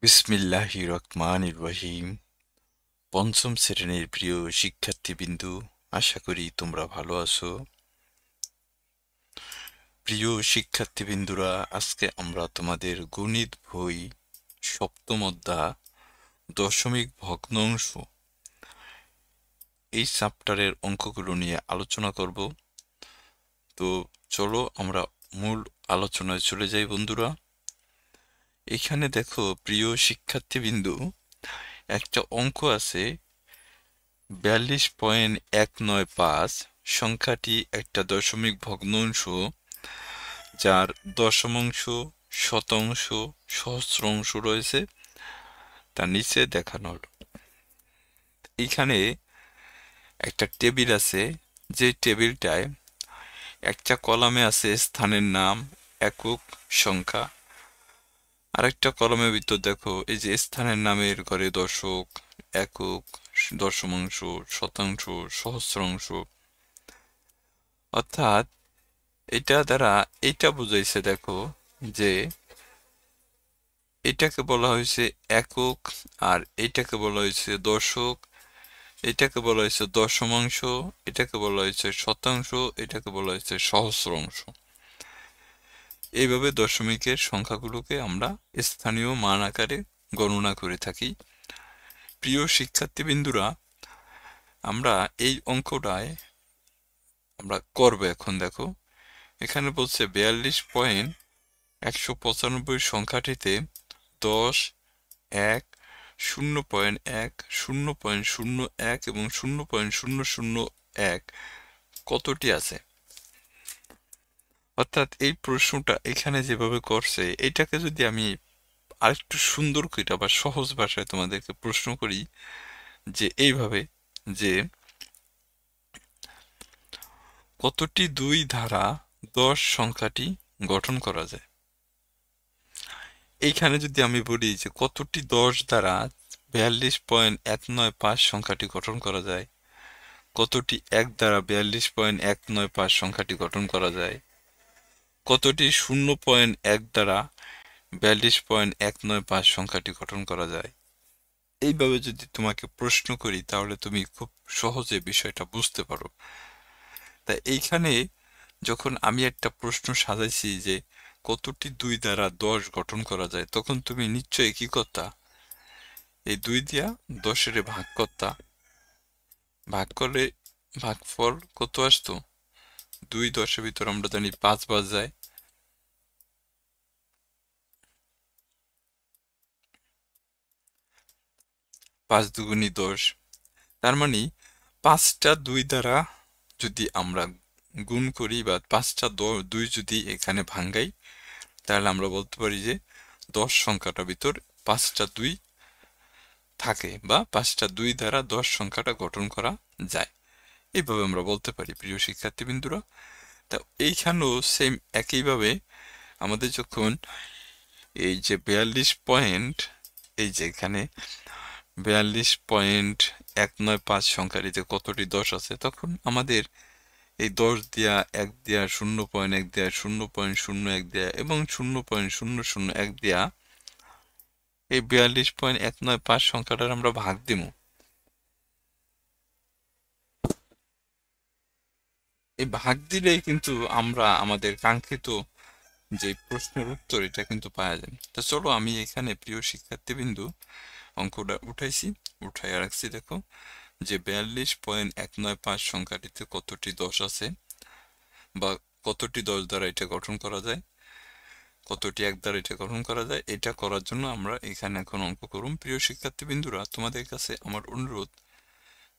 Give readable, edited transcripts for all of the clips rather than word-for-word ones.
বিসমিল্লাহির রহমানির রহিম। পঞ্চম শ্রেণীর প্রিয় শিক্ষার্থীবৃন্দু, আশা করি তোমরা ভালো আছো। প্রিয় শিক্ষার্থীবৃন্দুরা, আজকে আমরা তোমাদের গণিত বই সপ্তম অধ্যায় দশমিক ভগ্নাংশ এই চ্যাপ্টারের অঙ্কগুলো নিয়ে আলোচনা করব। তো চলো আমরা মূল আলোচনায় চলে যাই বন্ধুরা। এখানে দেখো প্রিয় শিক্ষার্থীবৃন্দু, একটা অঙ্ক আছে 42.195। সংখ্যাটি একটা দশমিক ভগ্নাংশ যার দশমাংশ, শতাংশ, সহস্রাংশ রয়েছে, তার নিচে দেখানো হলো। এখানে একটা টেবিল আছে, যে টেবিলটায় একটা কলামে আছে স্থানের নাম, একক, সংখ্যা। আরেকটা কলমের ভিতর দেখো এই যে স্থানের নামের ঘরে দশক, একক, দশমাংশ, শতাংশ, সহস্রাংশ। অর্থাৎ এটা দ্বারা এটা বুঝাইছে দেখো যে এটাকে বলা হয়েছে একক, আর এটাকে বলা হয়েছে দশক, এটাকে বলা হয়েছে দশমাংশ, এটাকে বলা হয়েছে শতাংশ, এটাকে বলা হয়েছে সহস্রাংশ। এইভাবে দশমিকের সংখ্যাগুলোকে আমরা স্থানীয় মান আকারে গণনা করে থাকি। প্রিয় শিক্ষার্থীবৃন্দুরা, আমরা এই অঙ্কটায় আমরা করব। এখন দেখো এখানে বলছে 42.195 সংখ্যাটিতে 10, 1, 0.1, 0.01 এবং 0.001 কতটি আছে। অর্থাৎ এই প্রশ্নটা এখানে যেভাবে করছে, এটাকে যদি আমি আরেকটু সুন্দর করে বা সহজ ভাষায় তোমাদেরকে প্রশ্ন করি, যে এইভাবে যে কতটি 2 দ্বারা 10 সংখ্যাটি গঠন করা যায়। এইখানে যদি আমি বলি যে কতটি 10 দ্বারা 42.195 সংখ্যাটি গঠন করা যায়, কতটি 1 দ্বারা 42.195 সংখ্যাটি গঠন করা যায়, কতটি 0.1 দ্বারা 42.195 সংখ্যাটি গঠন করা যায়, এইভাবে যদি তোমাকে প্রশ্ন করি তাহলে তুমি খুব সহজে বিষয়টা বুঝতে পারো। তাই এইখানে যখন আমি একটা প্রশ্ন সাজাইছি যে কতটি 2 দ্বারা 10 গঠন করা যায়, তখন তুমি নিশ্চয়ই কি করতা, এই 2 দিয়া 10-এর ভাগ করতা। ভাগ করলে ভাগফল কত আসতো? 2 10-এর ভিতর আমরা জানি 5 বার যায়। 5 দুগুণী 10। তার মানে 5টা 2 দ্বারা যদি আমরা গুণ করি বা 5টা 2 যদি এখানে ভাঙ্গাই, তাহলে আমরা বলতে পারি যে 10 সংখ্যাটার ভিতর 5টা 2 থাকে, বা 5টা 2 দ্বারা 10 সংখ্যাটা গঠন করা যায়। এইভাবে আমরা বলতে পারি প্রিয় শিক্ষার্থীবৃন্দুরা। তা এইখানেও সেম একইভাবে আমাদের যখন এই যে 42 পয়েন্ট, এই যে এখানে 42.195 সংখ্যাটিতে কতটি 10 আছে, তখন আমাদের এই 10 দিয়া, 1 দিয়া, 0.1 দিয়া, 0.01 দিয়া এবং 0.001 দিয়া এই 42.195 সংখ্যাটার আমরা ভাগ দিব। এই ভাগ দিলেই কিন্তু আমরা আমাদের কাঙ্ক্ষিত যে প্রশ্নের উত্তর, এটা কিন্তু পাওয়া যায়। তো চলো আমি এখানে প্রিয় শিক্ষার্থীবৃন্দু অঙ্কটা উঠাইছি, উঠাইয়া রাখছি। দেখো যে 42.195 সংখ্যাটিতে কতটি 10 আছে, বা কতটি 10 দ্বারা এটা গঠন করা যায়, কতটি 1 দ্বারা এটা গঠন করা যায়, এটা করার জন্য আমরা এখানে এখন অঙ্ক করুন। প্রিয় শিক্ষার্থীবৃন্দুরা, তোমাদের কাছে আমার অনুরোধ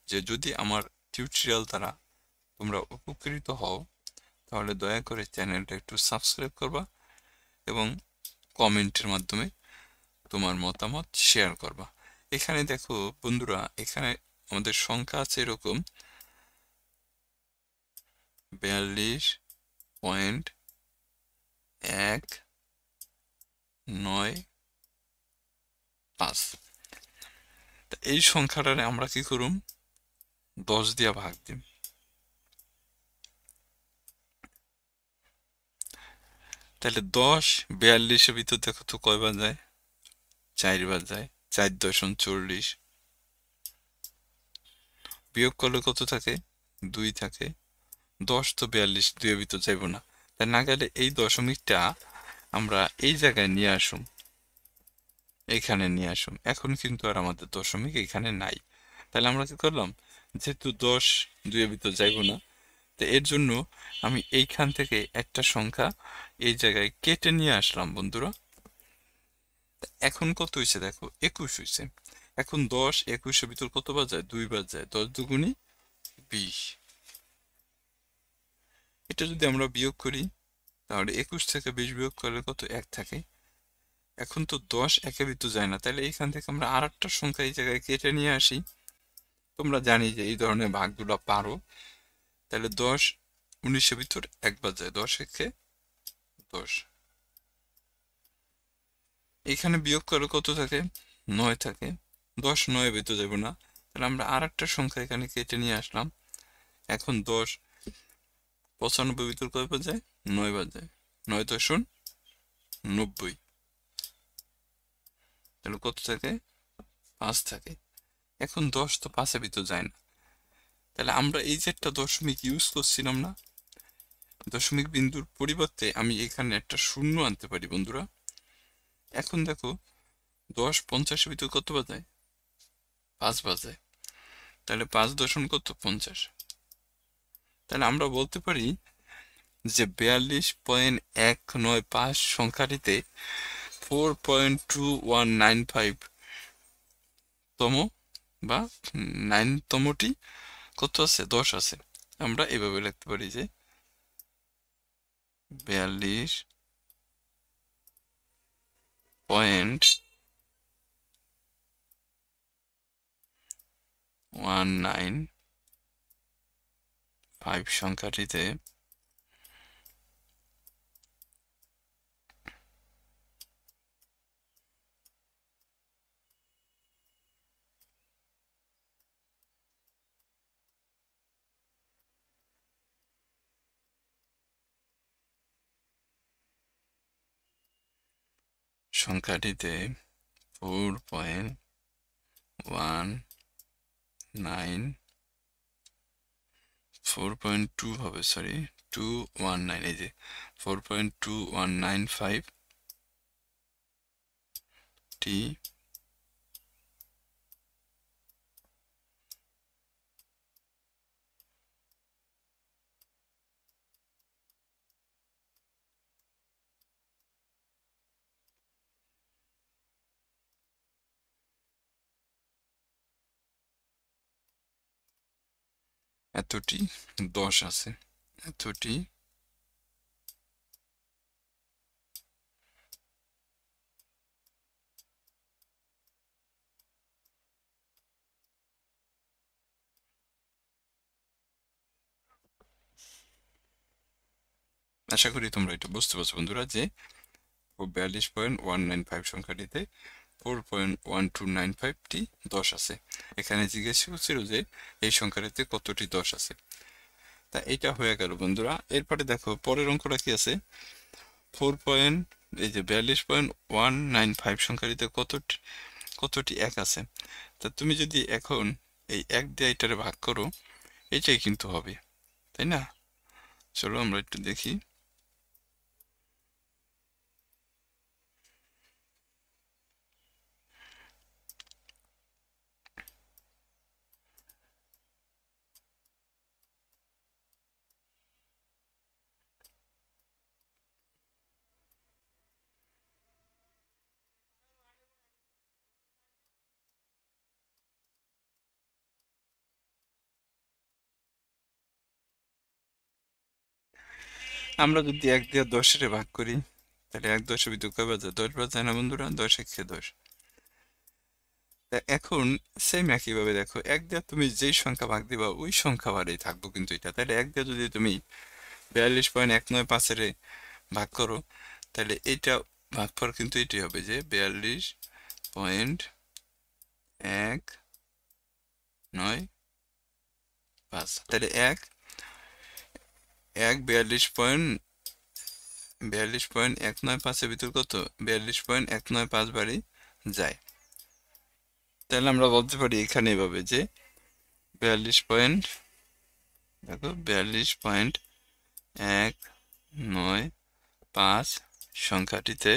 যে যদি আমার টিউটোরিয়াল দ্বারা তোমরা উপকৃত হও, তাহলে দয়া করে চ্যানেলটা একটু সাবস্ক্রাইব করবা এবং কমেন্টের মাধ্যমে তোমার মতামত শেয়ার করবা। এখানে দেখো বন্ধুরা, এখানে আমাদের সংখ্যা আছে এরকম 42.195। এই সংখ্যাটারে আমরা কি করুম, 10 দিয়া ভাগ দিম। তাহলে 10 42-এর ভিতর দেখো তো কয়বার যায়? 4 বাজায় 4.40। বিয়োগ করলে কত থাকে? 2 থাকে। 10 তো 42, 2 এর ভিতর যাইব না। তাই না গেলে এই দশমিকটা আমরা এই জায়গায় নিয়ে আসুম, এখানে নিয়ে আসুম। এখন কিন্তু আর আমাদের দশমিক এখানে নাই। তাহলে আমরা কি করলাম? যেহেতু 10 2 এর ভিতর যাইব না, তো এর জন্য আমি এইখান থেকে একটা সংখ্যা এই জায়গায় কেটে নিয়ে আসলাম বন্ধুরা। এখন কত হয়েছে দেখো, 21 হয়েছে। এখন 10 21 এর ভিতর কত বাজায়? 2 বাজায়। 10 দুগুণি 20। এটা যদি আমরা বিয়োগ করি, তাহলে 21 থেকে 20 বিয়োগ করলে কত? 1 থাকে। এখন তো 10 একের ভিতর যায় না, তাহলে এখান থেকে আমরা আর একটা সংখ্যা এই জায়গায় কেটে নিয়ে আসি। তোমরা জানি যে এই ধরনের ভাগগুলো পারো। তাহলে 10 19 এর ভিতর 1 বাজায়। 10 একে 10। এখানে বিয়োগ করলে কত থাকে? 9 থাকে। 10 9 এর ভিতর যাব না, তাহলে আমরা আর একটা সংখ্যা এখানে কেটে নিয়ে আসলাম। এখন 10 95 এর ভিতর কয় বাজায়? 9 বাজায়। 9 দশমিক 90। তাহলে কত থাকে? 5 থাকে। এখন 10 তো 5 এর ভিতর যায় না, তাহলে আমরা এই যে একটা দশমিক ইউজ করছিলাম না, দশমিক বিন্দুর পরিবর্তে আমি এখানে একটা শূন্য আনতে পারি বন্ধুরা। এখন দেখো 10 50 এর ভিতর কত বাজায়? 5 বাজায়। তাহলে 5 দশমিক কত? 50। তাহলে আমরা বলতে পারি যে 42.195 সংখ্যাটিতে 4.2195 তম বা 9 তমটি কত আছে? 10 আছে। আমরা এভাবে লিখতে পারি যে 42.195 সংখ্যাটিতে সংখ্যাটিতে 4.2 হবে, সরি 219, এই যে 4.2195 টি এতটি 10 আছে। এতটি আশা করি তোমরা এটা বুঝতে পারছো বন্ধুরা, যে 42.195 সংখ্যাটিতে 4.1295টি 10 আছে। এখানে জিজ্ঞেস করছিল যে এই সংখ্যাটিতে কতটি 10 আছে। তা এটা হয়ে গেল বন্ধুরা। এরপরে দেখো পরের অঙ্কটা কি আছে। 42.195 সংখ্যাটিতে কতটি 1 আছে। তা তুমি যদি এখন এই 1 দিয়ে এটারে ভাগ করো, এটাই কিন্তু হবে, তাই না? চলো আমরা একটু দেখি। আমরা যদি 1 দিয়ে 10 এর ভাগ করি, তাহলে 1 10 এর ভিতর কয় বাজায়? 10 বাজায় না বন্ধুরা? 10 একে 10। তা এখন সেম একইভাবে দেখো, 1 দিয়ে তুমি যেই সংখ্যা ভাগ দিবা ওই সংখ্যা বারেই থাকবো কিন্তু এটা। তাহলে 1 দিয়ে যদি তুমি 42.195 এর ভাগ করো, তাহলে এইটা ভাগফল কিন্তু এটাই হবে, যে 42.195। তাহলে 1 42.195 এর ভিতর কত? 42.195 বাড়ি যায়। তাহলে আমরা বলতে পারি এখানে এভাবে যে 42.195 সংখ্যাটিতে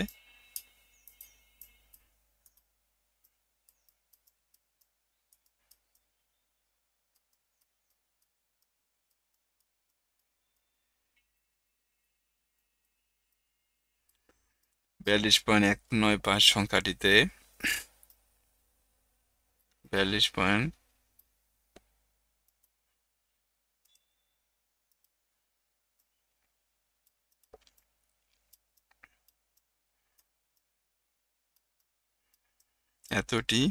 42.195 সংখ্যাটিতে 42 পয়েন্ট এতটি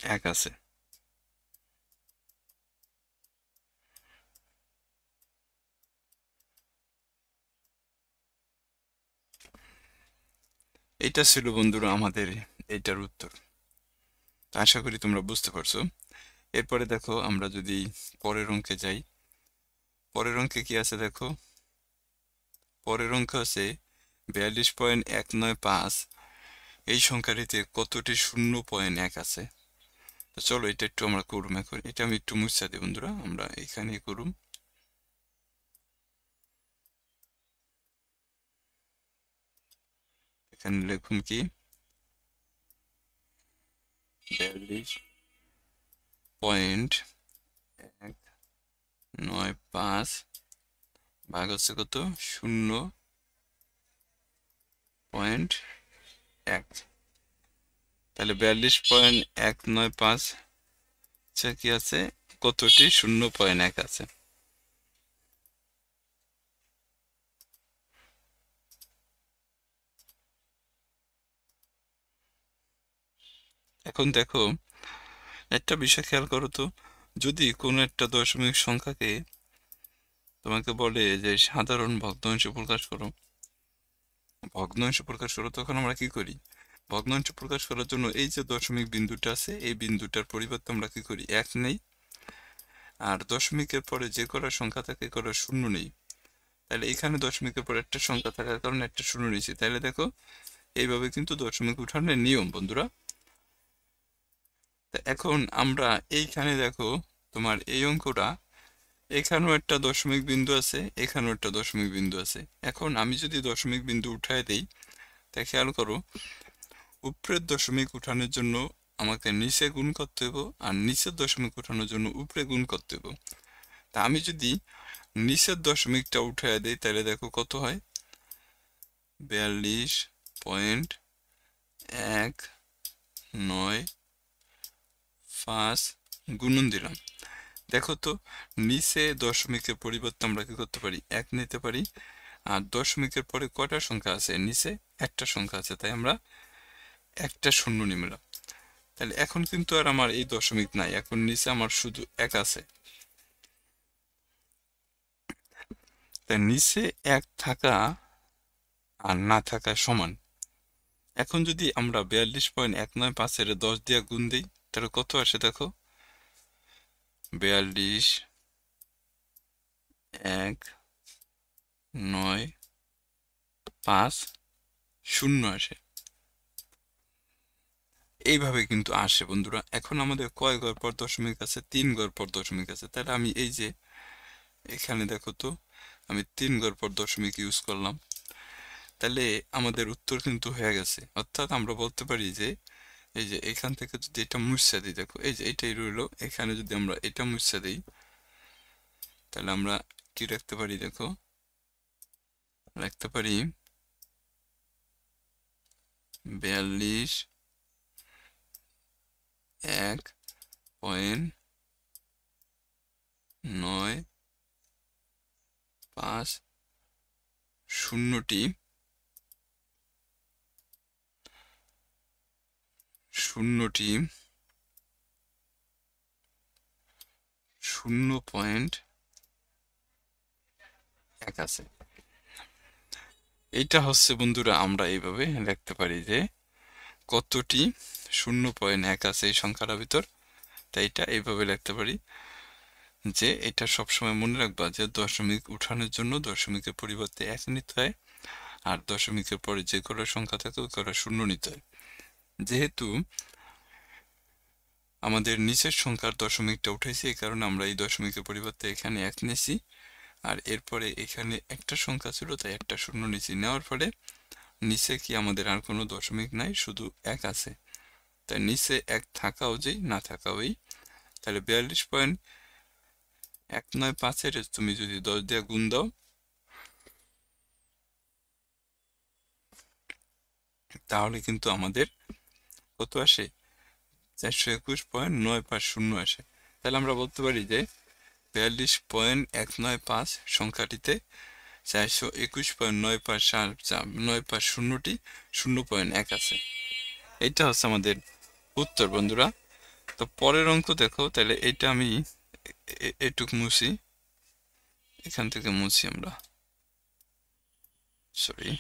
এক আছে। এটা ছিল বন্ধুরা আমাদের এটার উত্তর। আশা করি তোমরা বুঝতে পারছো। এরপরে দেখো আমরা যদি পরের অঙ্কে যাই, পরের অঙ্কে কি আছে দেখো। পরের অঙ্ক আছে 42.195 এই সংখ্যাটিতে কতটি 0.1 আছে। তো চলো এটা একটু আমরা করুম। এখন এটা আমি একটু মুছা দিই বন্ধুরা, আমরা এখানে করুম। এখানে লিখুন কি 42.195 ভাগ হচ্ছে কত 0.1। তাহলে 42.195 কি আছে, কতটি 0.1 আছে। এখন দেখো একটা বিষয় খেয়াল করো তো, যদি কোনো একটা দশমিক সংখ্যাকে তোমাকে বলে যে সাধারণ ভগ্নাংশ প্রকাশ করো, তখন আমরা কি করি? ভগ্নাংশ প্রকাশ করার জন্য এই যে দশমিক বিন্দুটা আছে, এই বিন্দুটার পরিবর্তে আমরা কি করি 1 নেই, আর দশমিকের পরে যে কটা সংখ্যা থাকে কটা শূন্য নেই। তাহলে এখানে দশমিকের পরে একটা সংখ্যা থাকার কারণে একটা শূন্য নিয়েছি। তাহলে দেখো এইভাবে কিন্তু দশমিক উঠানোর নিয়ম বন্ধুরা। তা এখন আমরা এইখানে দেখো তোমার এই অঙ্কটা, এখানেও একটা দশমিক বিন্দু আছে, এখানেও একটা দশমিক বিন্দু আছে। এখন আমি যদি দশমিক বিন্দু উঠায় দেই, তা খেয়াল করো উপরের দশমিক উঠানোর জন্য আমাকে নিচে গুণ করতে হবে, আর নিচের দশমিক উঠানোর জন্য উপরে গুণ করতে হবে। তা আমি যদি নিচের দশমিকটা উঠায় দেই, তাহলে দেখো কত হয় 42.195 গুণন দিলাম। দেখো তো নিচে দশমিকের পরিবর্তে আমরা কি করতে পারি 1 নিতে পারি, আর দশমিকের পরে কয়টা সংখ্যা আছে, নিচে একটা সংখ্যা আছে, তাই আমরা একটা শূন্য নিলাম। তাহলে এখন কিন্তু আর আমার এই দশমিক নাই, এখন নিচে আমার শুধু 1 আছে। তাই নিচে 1 থাকা আর না থাকা সমান। এখন যদি আমরা 42.195 10 দিয়ে গুণ দিই, তাহলে কত আসে দেখো 42.195 আসে। এইভাবে কিন্তু আসে বন্ধুরা। এখন আমাদের কয় ঘর পর দশমিক আছে, 3 ঘর পর দশমিক আছে। তাহলে আমি এই যে এখানে দেখো তো আমি 3 ঘর পর দশমিক ইউজ করলাম, তাহলে আমাদের উত্তর কিন্তু হয়ে গেছে। অর্থাৎ আমরা বলতে পারি যে এই যে এখান থেকে যদি এটা মুছা দিই, দেখো এই যে এটাই রইলো, এখানে যদি আমরা এটা মুছা দিই, তাহলে আমরা কি রাখতে পারি, দেখো রাখতে পারি 42.195 শূন্যটি 0.1 আছে। এইটা হচ্ছে বন্ধুরা আমরা এইভাবে লিখতে পারি যে কতটি 0.1 আছে এই সংখ্যাটার ভিতর। তাই এটা এইভাবে লিখতে পারি যে এটা সবসময় মনে রাখবা যে দশমিক উঠানোর জন্য দশমিকের পরিবর্তে 1 নিতে হয়, আর দশমিকের পরে যে কটা সংখ্যা থাকে ওই কটা শূন্য নিতে হয়। যেহেতু আমাদের নিচের সংখ্যার দশমিকটা উঠেছি, এই কারণে আমরা এই দশমিকের পরিবর্তে এখানে 1 নিয়েছি। আর এরপরে এখানে একটা সংখ্যা ছিল তাই একটা শূন্য নিচে নেওয়ার ফলে নিচে কি আমাদের আর কোনো দশমিক নাই, শুধু 1 আছে। তাই নিচে 1 থাকাও যেই না থাকাও এই। তাহলে 42.195-এর তুমি যদি 10 দিয়ে গুণ দাও তাহলে কিন্তু আমাদের কত আসে? 421.950 আসে। তাহলে আমরা বলতে পারি যে 42.195 সংখ্যাটিতে 421.950টি 0.1 আছে। এটা হচ্ছে আমাদের উত্তর বন্ধুরা। তো পরের অঙ্ক দেখো, তাহলে এটা আমি এটুক মুছি, এখান থেকে মুছি আমরা, সরি।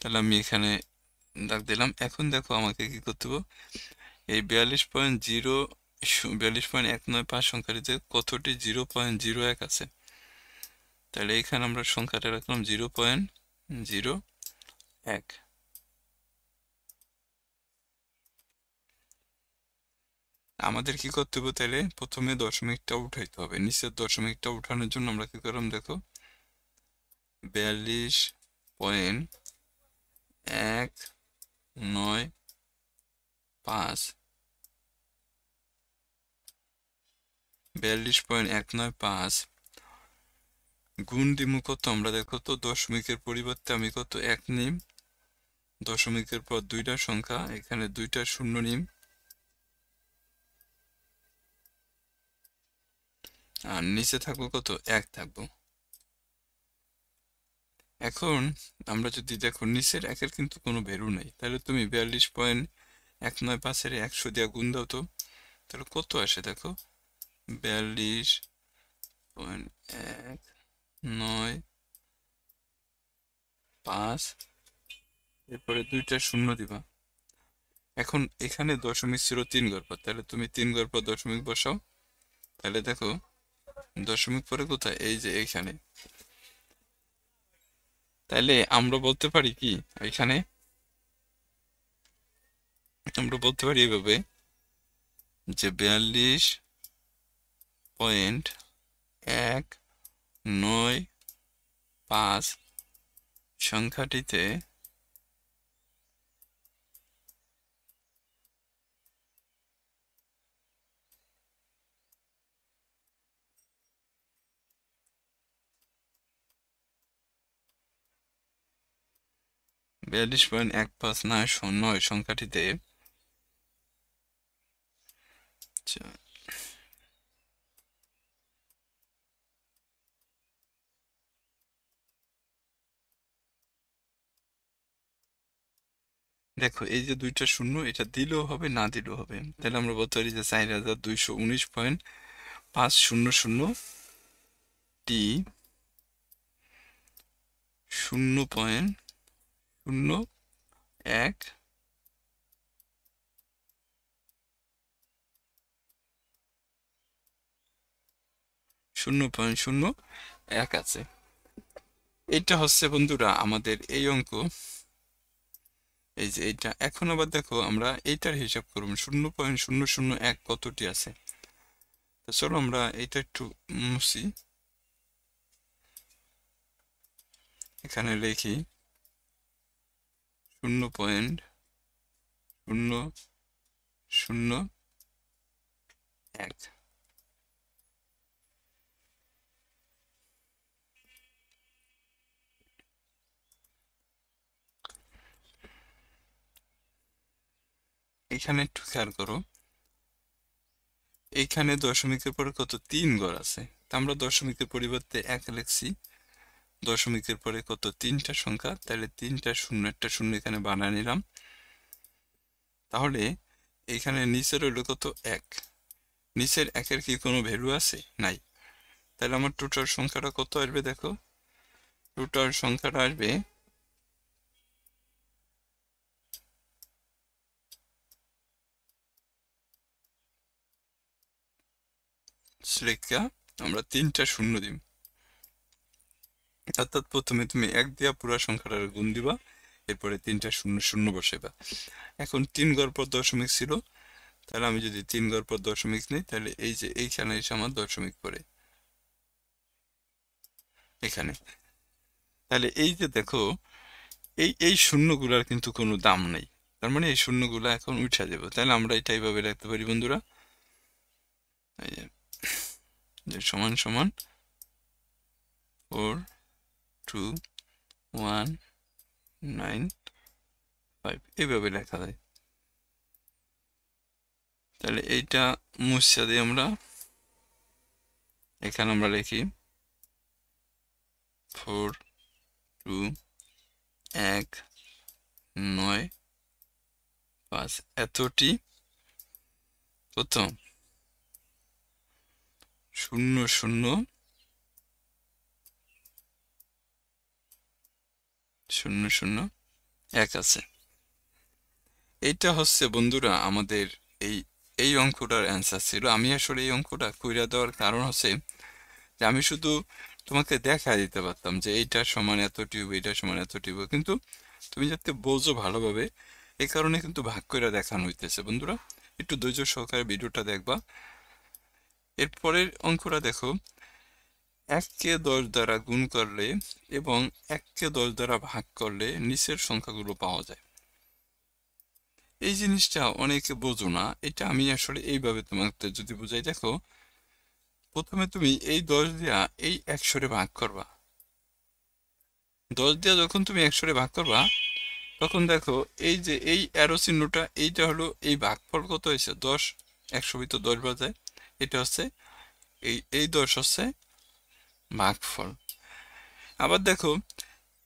তাহলে আমি এখানে দাগ দিলাম। এখন দেখো আমাকে কি করতে হবে, এই 42.195 সংখ্যাটিতে কতটি 0.01 আছে। তাহলে এখানে আমরা সংখ্যাটা রাখলাম 0.01। আমাদের কি করতে হবে, তাহলে প্রথমে দশমিকটা উঠাইতে হবে। নিচের দশমিকটা উঠানোর জন্য আমরা কি করলাম দেখো, 42.195 42.195 গুণ দিমু কত আমরা দেখো তো, দশমিকের পরিবর্তে আমি কত 1 নিম, দশমিকের পর দুইটা সংখ্যা, এখানে দুইটা শূন্য নিম, আর নিচে থাকবো কত 1 থাকবো। এখন আমরা যদি দেখো নিচের 1-এর কিন্তু কোনো ভ্যালু নাই, তাহলে তুমি 42.195-এর 100 দিয়ে গুণ দাও তো, তাহলে কত আসে দেখো, 42.195, এরপরে দুইটা শূন্য দিবা। এখন এখানে দশমিক ছিল 3 ঘর পর, তাহলে তুমি 3 ঘর পর দশমিক বসাও। তাহলে দেখো দশমিক পরে কোথায়, এই যে এইখানে। তাহলে আমরা বলতে পারি কি, এখানে আমরা বলতে পারি এভাবে যে 42.195 সংখ্যাটিতে 42.159 সংখ্যাটিতে দেখো এই যে দুইটা শূন্য, এটা দিলেও হবে না দিলেও হবে। তাহলে আমরা বলতে পারি যে 4219.500টি 0.01 0.01 আছে। এটা হচ্ছে বন্ধুরা আমাদের এই অঙ্ক। এই যে এইটা, এখন আবার দেখো আমরা এইটার হিসাব করব 0.001 কতটি আছে। তো চলো আমরা এইটা একটু মুছি, এখানে লিখি 0.001। এখানে একটু খেয়াল করো, এইখানে দশমিকের পরে কত 3 ঘর আছে, তা আমরা দশমিকের পরিবর্তে 1 লিখছি। দশমিকের পরে কত 3টা সংখ্যা, তাহলে 3টা শূন্য, একটা শূন্য এখানে বানায় নিলাম। তাহলে এখানে নিচের হইলো কত 1, নিচের 1-এর কি কোনো ভ্যালু আছে? নাই। তাহলে আমার টোটাল সংখ্যাটা কত আসবে দেখো, টোটাল সংখ্যাটা আসবে লেখা আমরা 3টা শূন্য দিব, অর্থাৎ প্রথমে তুমি 1 দিয়া পুরা সংখ্যাটার গুণ দিবা, এরপরে 3টা শূন্য শূন্য বসাইবা। এখন 3 ঘর পর দশমিক ছিল, তাহলে আমি যদি 3 ঘর পর দশমিক নিই, তাহলে এই যে এইখানে এসে আমার দশমিক পড়ে এখানে। তাহলে এই যে দেখো, এই শূন্যগুলার কিন্তু কোনো দাম নেই, তার মানে এই শূন্যগুলা এখন উঠা যাবে। তাহলে আমরা এটা এইভাবে রাখতে পারি বন্ধুরা, এই যে সমান সমান 4 2 1 9 5 এইভাবে লেখা যায়। তাহলে এইটা মুছা দিয়ে আমরা এখানে আমরা লিখি 4 2 1 9 5 এতটি প্রথম 0 0 0 0 1 আছে। এইটা হচ্ছে বন্ধুরা আমাদের এই এই অঙ্কটার অ্যান্সার ছিল। আমি আসলে এই অঙ্কটা কইরা দেওয়ার কারণ হচ্ছে যে আমি শুধু তোমাকে দেখা দিতে পারতাম যে এইটার সমান এত টিউব, এইটার সমান এত টিউব, কিন্তু তুমি যাতে বোঝো ভালোভাবে এই কারণে কিন্তু ভাগ করে দেখানো হইতেছে। বন্ধুরা একটু ধৈর্য সহকারে ভিডিওটা দেখবা। এরপরের অঙ্কটা দেখো, 1কে 10 দ্বারা গুণ করলে এবং 1কে 10 দ্বারা ভাগ করলে নিচের সংখ্যাগুলো পাওয়া যায়। এই জিনিসটা অনেকে বোঝো না, এটা আমি আসলে এইভাবে তোমাকে যদি বুঝাই, দেখো প্রথমে তুমি এই 10 দিয়া এই 100 ভাগ করবা। 10 দিয়া যখন তুমি 100 ভাগ করবা, তখন দেখো এই যে এই অ্যারো চিহ্নটা, এইটা হলো এই ভাগফল কত হয়েছে 10, 100 ভিতর 10 বাজায়, এটা হচ্ছে এই 10 হচ্ছে ভাগফল। আবার দেখো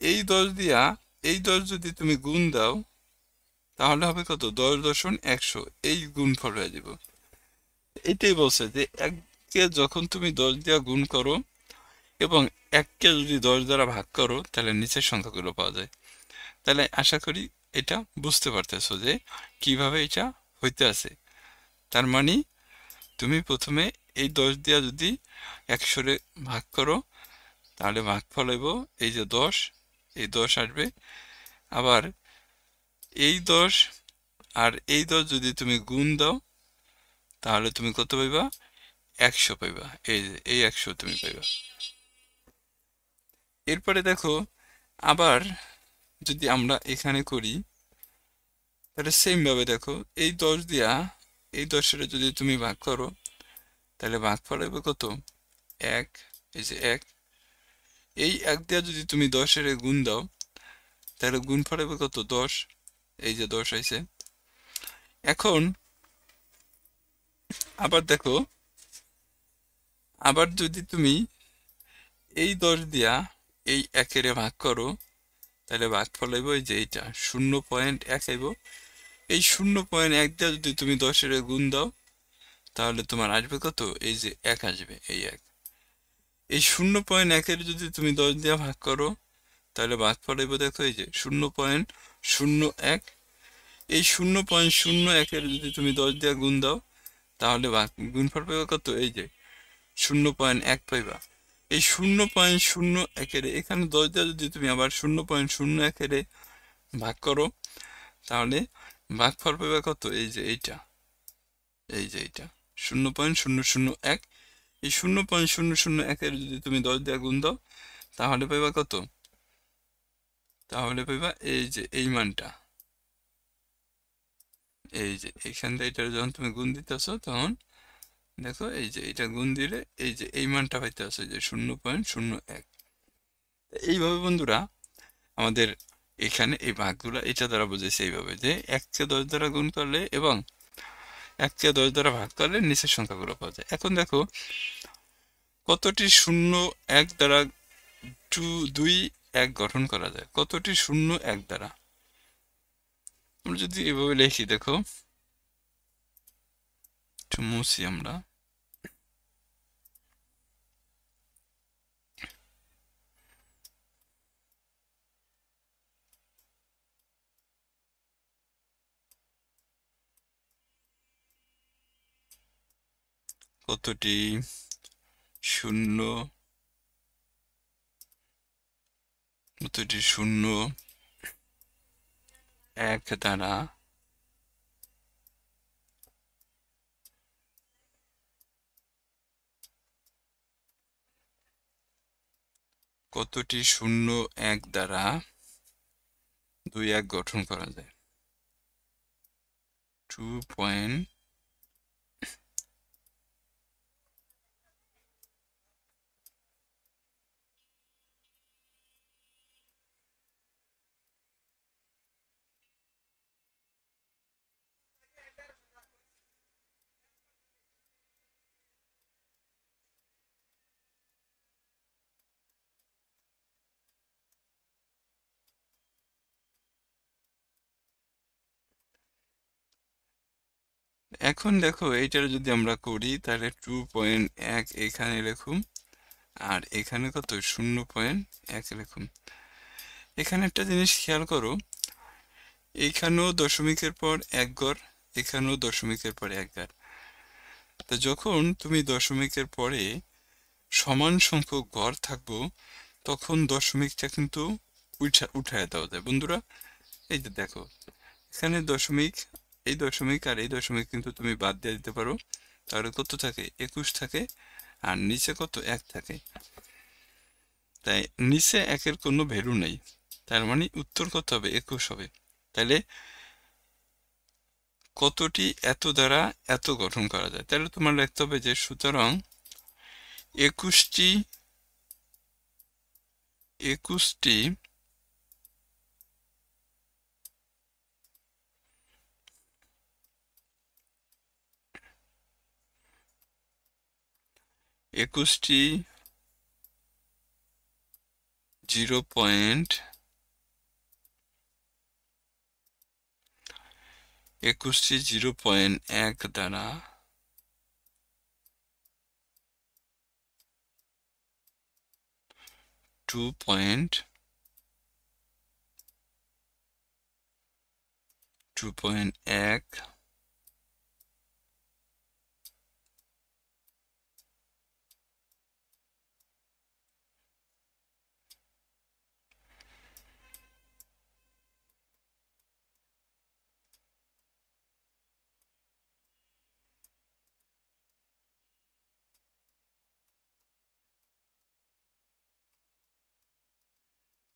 এই 10 দিয়া এই 10 যদি তুমি গুণ দাও, তাহলে হবে কত 10.100, এই গুণফল হয়ে যাব। এটাই বলছে যে 1কে যখন তুমি 10 দিয়া গুণ করো এবং 1কে যদি 10 দ্বারা ভাগ করো, তাহলে নিচের সংখ্যাগুলো পাওয়া যায়। তাহলে আশা করি এটা বুঝতে পারতেছো যে কিভাবে এটা হইতে আছে। তার মানে তুমি প্রথমে এই 10 দিয়া যদি 100 ভাগ করো, তাহলে ভাগফল হইব এই যে 10, এই 10 আসবে। আবার এই 10 আর এই 10 যদি তুমি গুণ দাও, তাহলে তুমি কত পাইবা 100 পাইবা, এই যে এই 100 তুমি পাইবা। এরপরে দেখো আবার যদি আমরা এখানে করি, তাহলে সেম ভাবে দেখো এই 10 দিয়া এই 10 যদি তুমি ভাগ করো, তাহলে ভাগফল হবে কত 1, এই যে 1। এই 1 দিয়া যদি তুমি 10 গুণ দাও, তাহলে গুণফল হবে কত 10, এই যে 10 আইছে। এখন আবার দেখো, আবার যদি তুমি এই 10 দিয়া এই 1 ভাগ করো, তাহলে ভাগফল হইব এই যে এইটা 0.1 আইব। এই 0.1 দিয়া যদি তুমি 10 গুণ দাও, তাহলে তোমার আসবে কত এই যে 1 আসবে, এই 1। এই 0.1 যদি তুমি 10 দিয়া ভাগ করো, তাহলে ভাগফল হইব দেখো এই যে 0.01। এই 0.01 যদি তুমি 10 দিয়া গুণ দাও, তাহলে গুণফল পাইবা কত এই যে 0.1 পাইবা। এই 0.01 এখানে 10 দিয়া যদি তুমি আবার 0.01 ভাগ করো, তাহলে ভাগফল পাইবা কত এই যে এইটা, এই যে এইটা 0.001। এই 0.001 যদি তুমি 10 দিয়ে গুণ দাও, তাহলে পাইবা কত, তাহলে পাইবা এই যে এই মানটা, এই যে এইখান থেকে এটা যখন তুমি গুণ দিতেছো, তখন দেখো এই যে এটা গুণ দিলে এই যে এই মানটা পাইতে আসো, যে 0.01। এইভাবে বন্ধুরা আমাদের এখানে এই ভাগগুলা এটা দ্বারা বুঝেছে, এইভাবে যে 1কে 10 দ্বারা গুণ করলে এবং 1কে 10 দ্বারা ভাগ করলে নিচের সংখ্যাগুলো পাওয়া যায়। এখন দেখো কতটি 0 1 দ্বারা 2 1 গঠন করা যায়, কতটি 0 1 দ্বারা। আমরা যদি এভাবে লিখি, দেখো একটু মুছি আমরা, কতটি শূন্য, প্রতিটি শূন্য এক দ্বারা কতটি শূন্য এক দ্বারা 2 এক গঠন করা যায়? 2 পয়েন্ট এখন দেখো এইটার যদি আমরা করি তাহলে 2.1 এখানে লিখুম, আর এখানে কত 0.1 লিখুম। এখানে একটা জিনিস খেয়াল করো, এইখানেও দশমিকের পর এক ঘর, এখানেও দশমিকের পর এক ঘর। তো যখন তুমি দশমিকের পরে সমান সংখ্যক ঘর থাকবো তখন দশমিকটা কিন্তু উঠায় দেওয়া যায় বন্ধুরা। এই যে দেখো এখানে দশমিক, এই দশমিক আর এই দশমিক কিন্তু তুমি বাদ দিয়ে দিতে পারো, তাহলে কত থাকে 21 থাকে, আর নিচে কত 1 থাকে। তাই নিচে একের কোনো ভ্যালু নেই, তার মানে উত্তর কত হবে 21 হবে। তাহলে কতটি এত দ্বারা এত গঠন করা যায়, তাহলে তোমার লিখতে হবে যে সুতরাং 21টি 21টি একুশটি 0.21 দ্বারা 2.1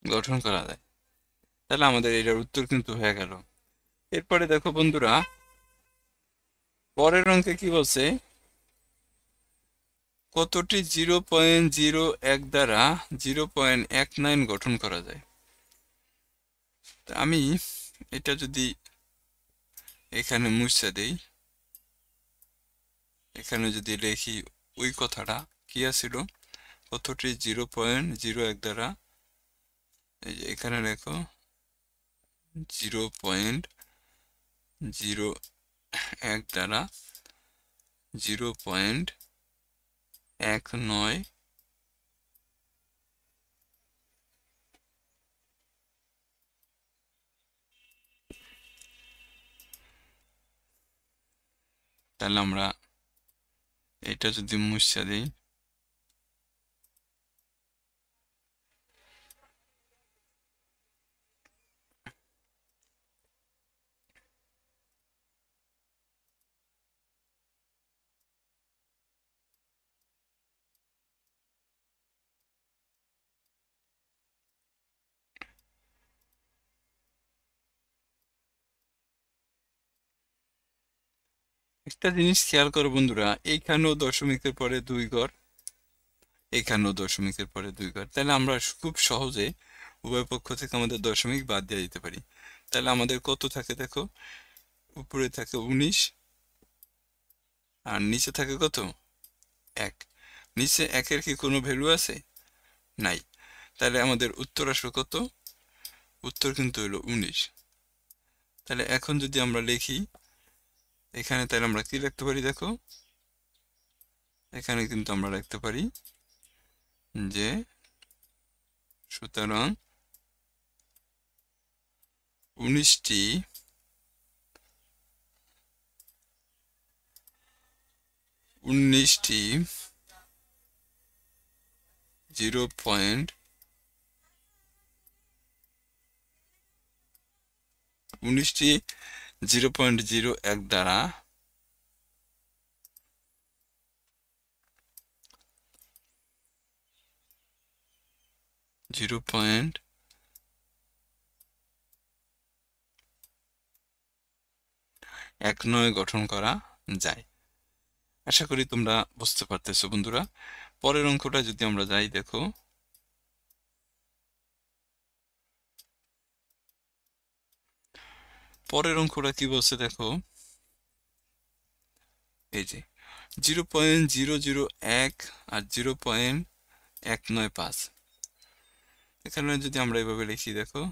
গঠন করা যায়। তাহলে আমাদের এটার উত্তর কিন্তু হয়ে গেল। এরপরে দেখো বন্ধুরা, পরের অঙ্কে কি বলছে, কতটি 0.01 দ্বারা 0.19 গঠন করা যায়। আমি এটা যদি এখানে মুছে দেই, এখানে যদি লিখি ওই কথাটা কি আছিল, কতটি 0.01 দ্বারা, এই যে এখানে লেখো 0.01 দ্বারা 0.19 তাহলে আমরা এটা যদি মুছে দিই, একটা জিনিস খেয়াল করো বন্ধুরা, এইখানেও দশমিকের পরে 2 ঘর, এখানেও দশমিকের পরে 2 ঘর, তাহলে আমরা খুব সহজে উভয় পক্ষ থেকে আমাদের দশমিক বাদ দিয়ে দিতে পারি। তাহলে আমাদের কত থাকে দেখো, উপরে থাকে 19 আর নিচে থাকে কত 1। নিচে 1-এর কি কোনো ভ্যালু আছে? নাই। তাহলে আমাদের উত্তর আসবে কত, উত্তর কিন্তু হলো 19। তাহলে এখন যদি আমরা লিখি এখানে, তাহলে আমরা কি লিখতে পারি দেখো, এখানে কিন্তু আমরা লিখতে পারি যে সুতরাং 19টি 19টি 19টি 0.01 দ্বারা 0.19 গঠন করা যায়। আশা করি তোমরা বুঝতে পারতেছো বন্ধুরা। পরের অঙ্কটা যদি আমরা যাই, দেখো পরের অঙ্কটা কি বলছে, দেখো এই যে 0.001 আর 0.195। এখানে যদি আমরা এভাবে লিখি, দেখো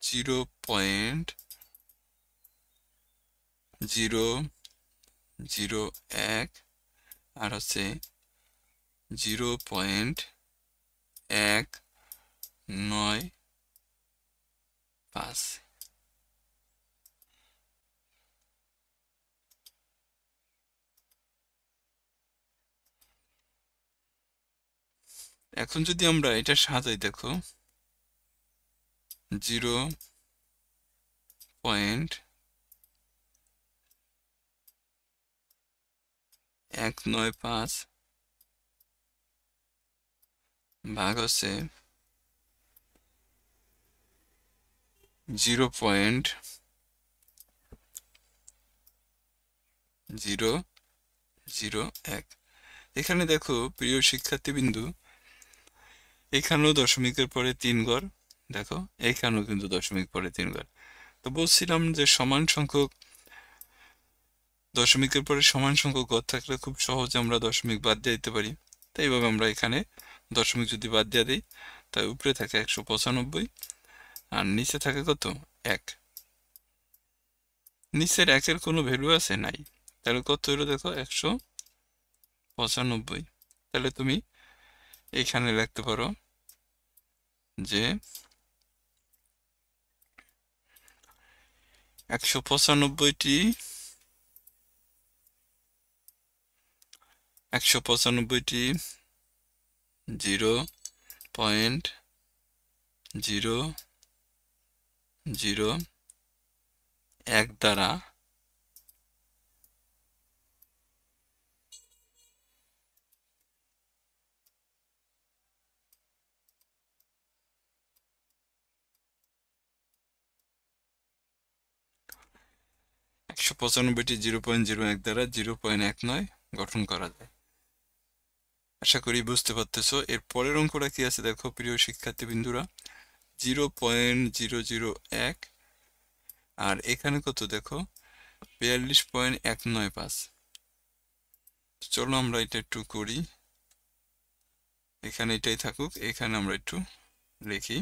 0.001 আর হচ্ছে 0.195। এখন যদি আমরা এটা সাজাই, দেখো 0.195 ভাগ হচ্ছে 0.001। এখানে দেখো প্রিয় শিক্ষার্থীবৃন্দু, এখানেও দশমিকের পরে 3 ঘর, দেখো এখানেও কিন্তু দশমিক পরে 3 ঘর। তো বলছিলাম যে সমান সংখ্যক দশমিকের পরে সমান সংখ্যক ঘর থাকলে খুব সহজে আমরা দশমিক বাদ দিয়ে দিতে পারি। তাই এইভাবে আমরা এখানে দশমিক যদি বাদ দিয়ে দিই, তাই উপরে থাকে 195 আর নিচে থাকে কত, 1। নিচের 1-এর কোনো ভ্যালু আছে, নাই। তাহলে কত হলো, দেখো 195। তাহলে তুমি এখানে লিখতে পারো যে 195টি 0.001 দ্বারা 195টি 0.01 দ্বারা 0.19 গঠন করা যায়। আশা করি বুঝতে পারতেছো। এর পরের অঙ্কটা কি আছে, দেখো প্রিয় শিক্ষার্থীবৃন্দুরা, 0.001 আর এখানে কত, দেখো 42.195। চলো আমরা এটা একটু করি, এখানে এটাই থাকুক, এখানে আমরা একটু লিখি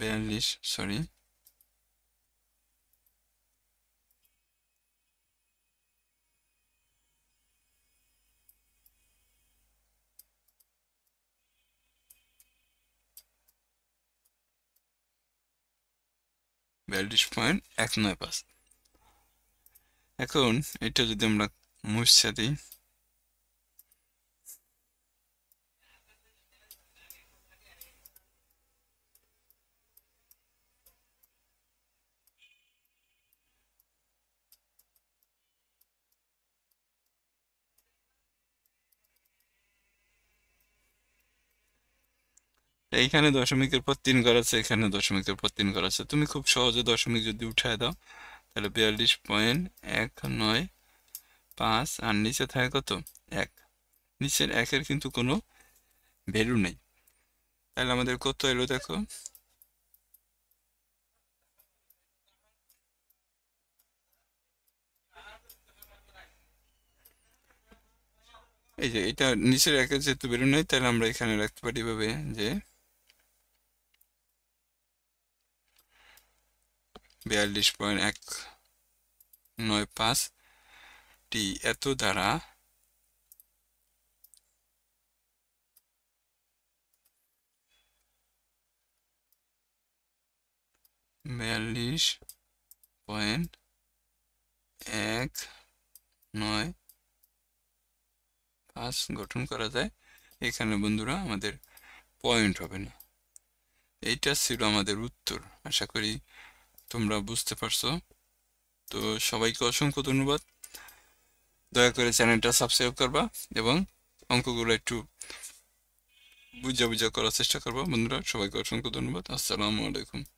42.195। এখন এটা যদি আমরা মুছে দিই, এইখানে দশমিকের পর 3 ঘর আছে, এখানে দশমিকের পর 3 ঘর আছে। তুমি খুব সহজে দশমিক যদি উঠায় দাও, তাহলে 42.195 আর নিচে থাকে কত, 1। নিচের 1-এর কিন্তু কোনো ভ্যালু নেই। তাহলে আমাদের কত এলো, দেখো এই যে এটা নিচের 1-এর যেহেতু ভ্যালু নেই, তাহলে আমরা এখানে রাখতে পারি ভাবে যে 42.195টি এত দ্বারা 42.195 1 9 5 গঠন করা যায়। এখানে বন্ধুরা আমাদের পয়েন্ট হবে না। এইটা ছিল আমাদের উত্তর। আশা করি তোমরা বুঝতে পারছো। তো সবাইকে অসংখ্য ধন্যবাদ। দয়া করে চ্যানেলটা সাবস্ক্রাইব করবা এবং অঙ্কগুলো একটু বুঝা বুঝা করার চেষ্টা করবা বন্ধুরা। সবাইকে অসংখ্য ধন্যবাদ। আসসালামু আলাইকুম।